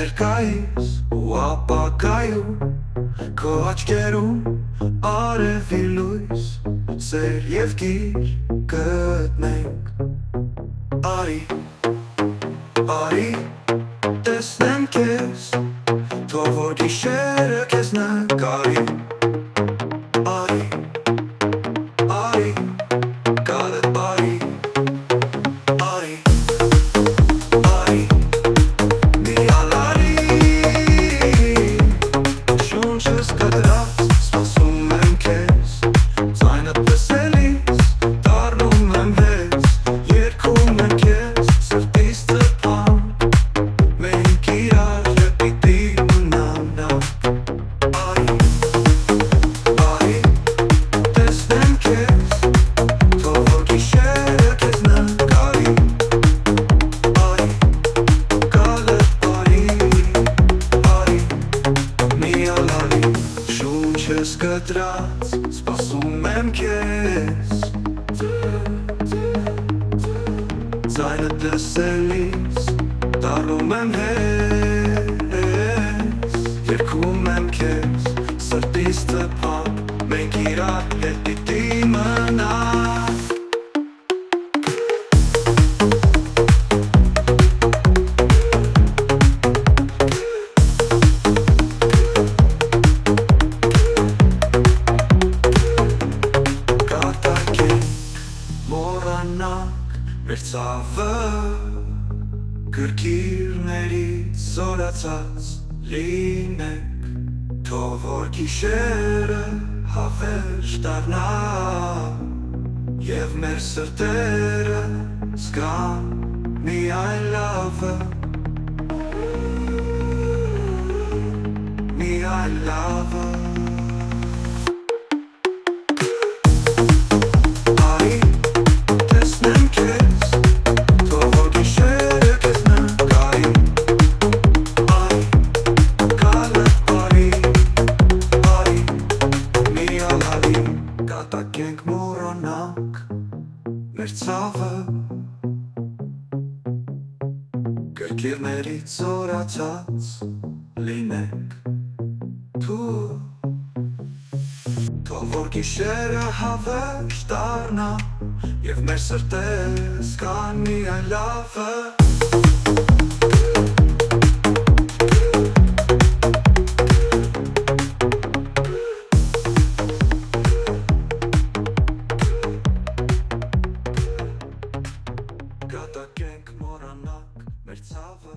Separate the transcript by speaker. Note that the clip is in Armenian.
Speaker 1: ներկայիս ու ապագայում Քո աչքերում արևի լույս Սեր և գիր գտնենք Արի, տեսնեմ քեզ Թող որ գիշերը քեզ նկարի Արի, գալդ բարի Արի, միալարի Շունչս կտրած, սպասում եմ քեզ Ձայնդ լսելիս, դառնում եմ վեզ Երգում եմ քեզ, սրտիս տպան Մենք իրար պիտի մնանք Արի, տեսնեմ քեզ Թող որ գիշերը քեզ նկարի Գալդ բարի Միալարի Շունչս կտրած, սպասում եմ քեզ Ձայնդ լսելիս, դառնում եմ հեզ Երգում եմ քեզ, սրտիս տպան Մենք իրար հետ պիտի մնանք Մոռանանք մեր ցավը Գրկիրներից զորացած լինենք Թող որ գիշերը հավերժ դառնա Եվ մեր սրտերը զգան միայն լավը Միայն լավը Կատակենք մոռանանք մեր ցավը Գրկիրներից զորացած լինենք Թող որ գիշերը հավերժ դառնա Եվ մեր սրտերը զգան միայն լավը Կատակենք մոռանանք մեր ցավը